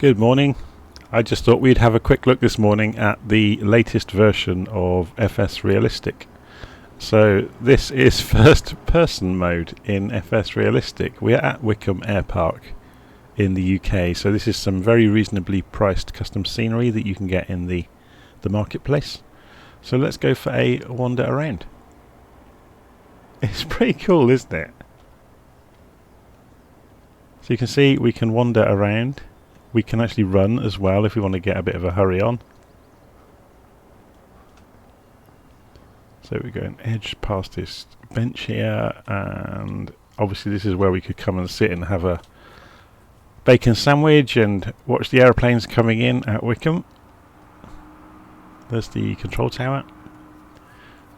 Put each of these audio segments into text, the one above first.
Good morning. I just thought we'd have a quick look this morning at the latest version of FSRealistic. So this is first person mode in FSRealistic. We're at Wycombe Air Park in the UK, so this is some very reasonably priced custom scenery that you can get in the marketplace. So let's go for a wander around. It's pretty cool, isn't it? So you can see we can wander around. We can actually run as well if we want to get a bit of a hurry on. So we go and edge past this bench here, and obviously this is where we could come and sit and have a bacon sandwich and watch the aeroplanes coming in at Wycombe. There's the control tower.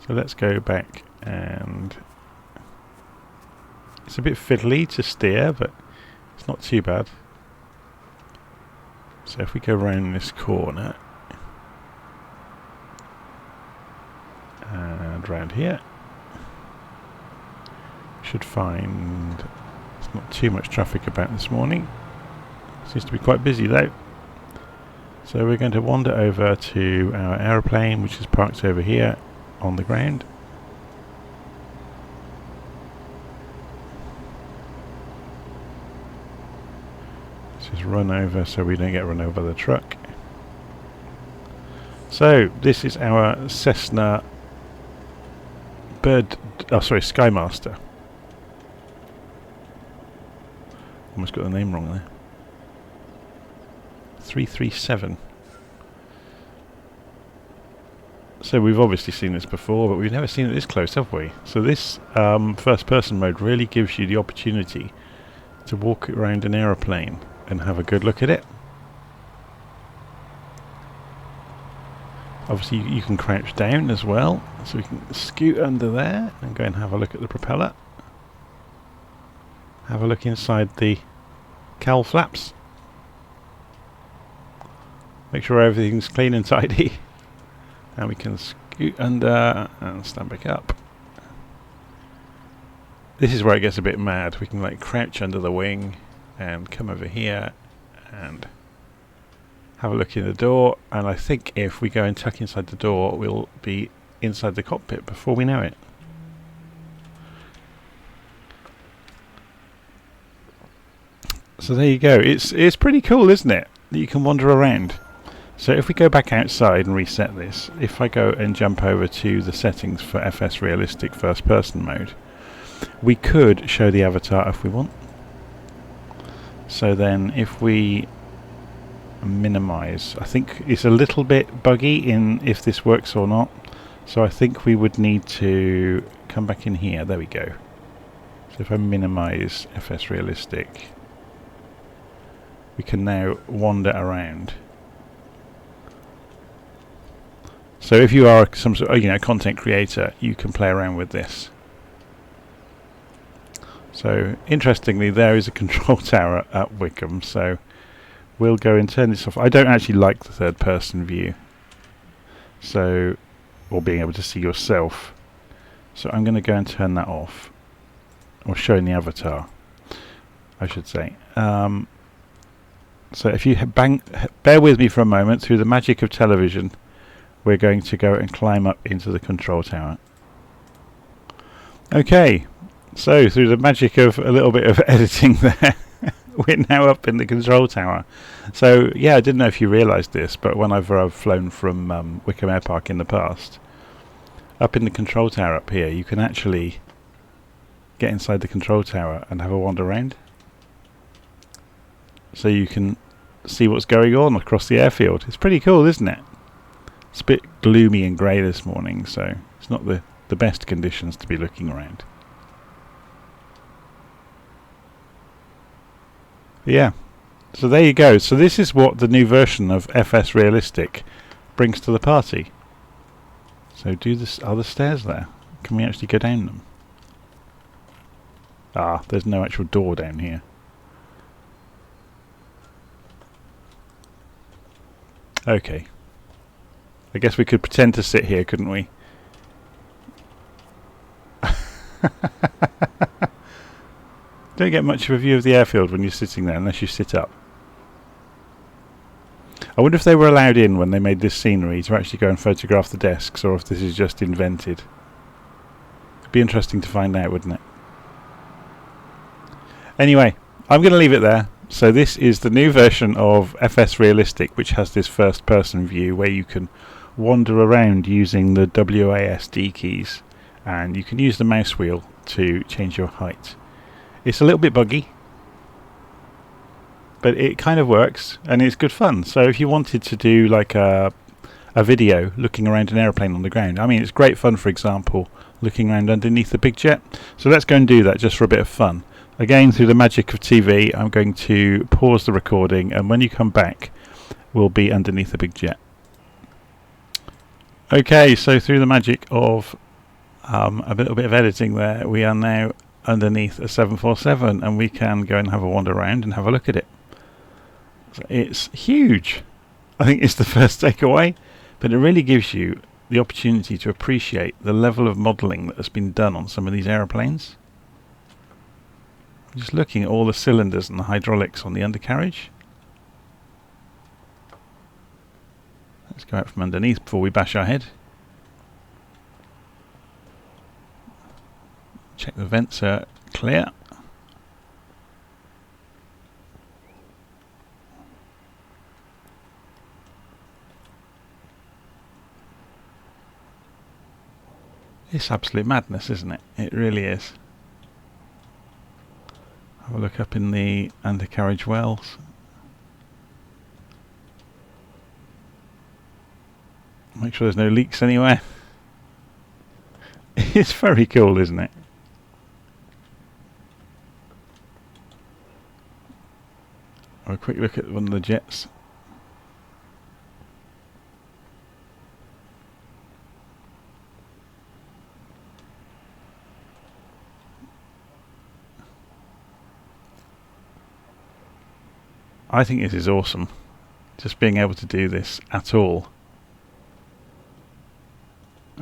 So let's go back, and it's a bit fiddly to steer, but it's not too bad. So if we go around this corner and round here, we should find there's not too much traffic about this morning. Seems to be quite busy though. So we're going to wander over to our aeroplane, which is parked over here on the ground. Just run over so we don't get run over by the truck. So this is our Cessna Skymaster. Almost got the name wrong there. 337. So we've obviously seen this before, but we've never seen it this close, have we? So this first person mode really gives you the opportunity to walk around an aeroplane and have a good look at it. Obviously you can crouch down as well, so we can scoot under there and go and have a look at the propeller. Have a look inside the cowl flaps. Make sure everything's clean and tidy. And we can scoot under and stand back up. This is where it gets a bit mad. We can like crouch under the wing and come over here and have a look in the door, and I think if we go and tuck inside the door we'll be inside the cockpit before we know it. So there you go. It's pretty cool, isn't it, that you can wander around. So if we go back outside and reset this, if I go and jump over to the settings for FSRealistic first person mode, we could show the avatar if we want. So then if we minimize, I think it's a little bit buggy in if this works or not, so I think we would need to come back in here. There we go. So if I minimize FSRealistic, we can now wander around. So if you are some sort of, content creator, you can play around with this. So interestingly, there is a control tower at Wycombe, so we'll go and turn this off. I don't actually like the third person view, so, or being able to see yourself, so I'm going to go and turn that off, or showing the avatar I should say. So if you bear with me for a moment, through the magic of television we're going to go and climb up into the control tower. Okay, so through the magic of a little bit of editing there, we're now up in the control tower. So yeah, I didn't know if you realised this, but whenever I've flown from Wycombe Air Park in the past, up in the control tower up here, you can actually get inside the control tower and have a wander around. So you can see what's going on across the airfield. It's pretty cool, isn't it? It's a bit gloomy and grey this morning, so it's not the best conditions to be looking around. Yeah, so there you go. So this is what the new version of FSRealistic brings to the party. So are the stairs there? Can we actually go down them? Ah, there's no actual door down here. Okay. I guess we could pretend to sit here, couldn't we? Don't get much of a view of the airfield when you're sitting there unless you sit up. I wonder if they were allowed in when they made this scenery to actually go and photograph the desks, or if this is just invented. It'd be interesting to find out, wouldn't it? Anyway, I'm going to leave it there. So this is the new version of FSRealistic, which has this first person view where you can wander around using the WASD keys, and you can use the mouse wheel to change your height. It's a little bit buggy, but it kind of works and it's good fun. So if you wanted to do like a video looking around an aeroplane on the ground, I mean, it's great fun, for example, looking around underneath the big jet. So let's go and do that just for a bit of fun. Again, through the magic of TV, I'm going to pause the recording, and when you come back, we'll be underneath the big jet. Okay, so through the magic of a little bit of editing there, we are now underneath a 747, and we can go and have a wander around and have a look at it. So it's huge. I think it's the first takeaway, but it really gives you the opportunity to appreciate the level of modelling that has been done on some of these aeroplanes. Just looking at all the cylinders and the hydraulics on the undercarriage. Let's go out from underneath before we bash our head. Check the vents are clear. It's absolute madness, isn't it? It really is. Have a look up in the undercarriage wells. Make sure there's no leaks anywhere. It's very cool, isn't it? Have a quick look at one of the jets. I think this is awesome, just being able to do this at all.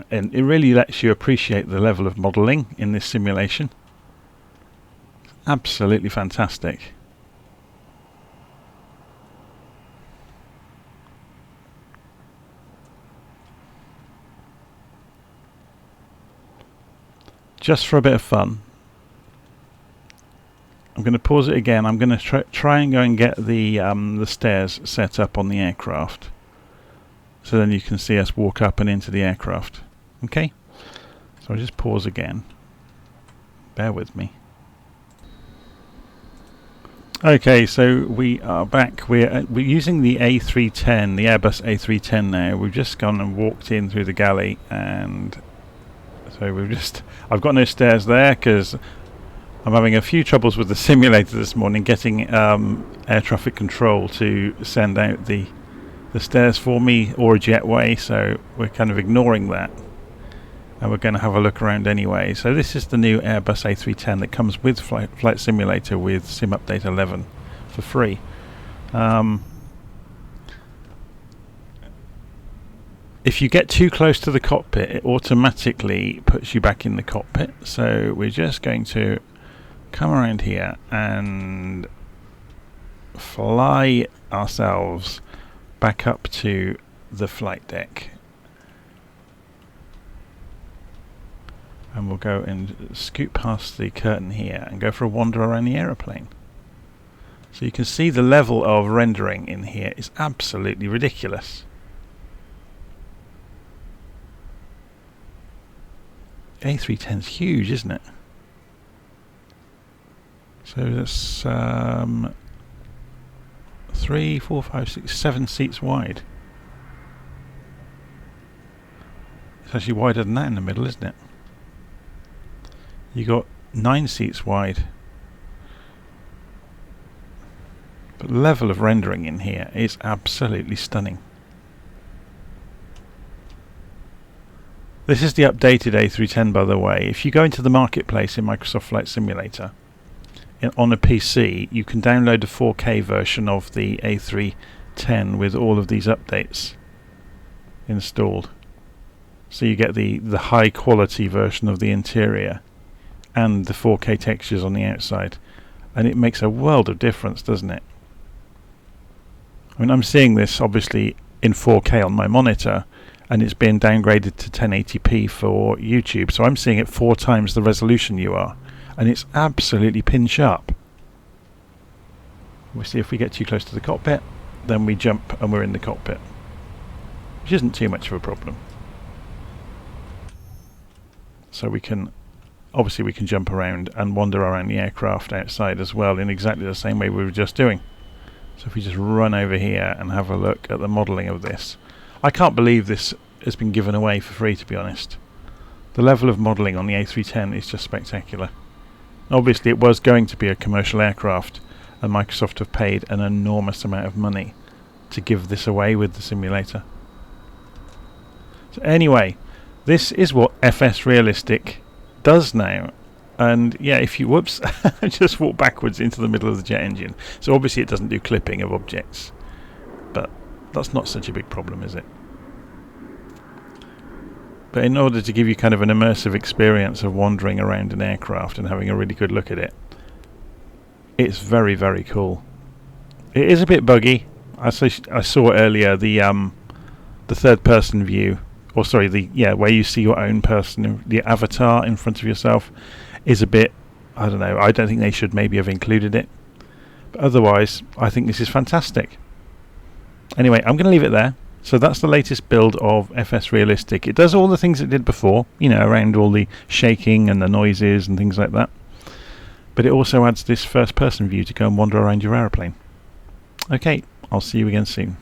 And it really lets you appreciate the level of modelling in this simulation. Absolutely fantastic. Just for a bit of fun, I'm going to pause it again. I'm going to try and go and get the stairs set up on the aircraft, so then you can see us walk up and into the aircraft. Okay, so I'll just pause again. Bear with me. Okay, so we are back. We're using the A310, the Airbus A310 now. We've just gone and walked in through the galley, and so I've got no stairs there because I'm having a few troubles with the simulator this morning getting air traffic control to send out the stairs for me, or a jetway, so we're kind of ignoring that, and we're going to have a look around anyway. So this is the new Airbus A310 that comes with Flight Simulator with Sim Update 11 for free. If you get too close to the cockpit, it automatically puts you back in the cockpit, so we're just going to come around here and fly ourselves back up to the flight deck, and we'll go and scoot past the curtain here and go for a wander around the aeroplane. So you can see the level of rendering in here is absolutely ridiculous. A310's huge, isn't it? So that's 3, 4, 5, 6, 7 seats wide. It's actually wider than that in the middle, isn't it? You got 9 seats wide. But the level of rendering in here is absolutely stunning. This is the updated A310, by the way. If you go into the marketplace in Microsoft Flight Simulator, on a PC, you can download a 4K version of the A310 with all of these updates installed. So you get the high quality version of the interior and the 4K textures on the outside, and it makes a world of difference, doesn't it? I mean, I'm seeing this obviously in 4K on my monitor, and it's been downgraded to 1080p for YouTube, so I'm seeing it 4 times the resolution you are, and it's absolutely pin sharp. We'll see if we get too close to the cockpit, then we jump and we're in the cockpit, which isn't too much of a problem. So we can jump around and wander around the aircraft outside as well in exactly the same way we were just doing. So if we just run over here and have a look at the modelling of this, I can't believe this has been given away for free, to be honest. The level of modelling on the A310 is just spectacular. Obviously it was going to be a commercial aircraft, and Microsoft have paid an enormous amount of money to give this away with the simulator. So anyway, this is what FSRealistic does now. And yeah, if you whoops just walk backwards into the middle of the jet engine. So obviously it doesn't do clipping of objects, but that's not such a big problem, is it? But in order to give you kind of an immersive experience of wandering around an aircraft and having a really good look at it, it's very, very cool. It is a bit buggy. I saw earlier the third person view, or sorry, where you see your own person, the avatar in front of yourself, is a bit, I don't know, I don't think they should maybe have included it. But otherwise, I think this is fantastic. Anyway, I'm going to leave it there. So that's the latest build of FSRealistic. It does all the things it did before, you know, around all the shaking and the noises and things like that. But it also adds this first person view to go and wander around your aeroplane. Okay, I'll see you again soon.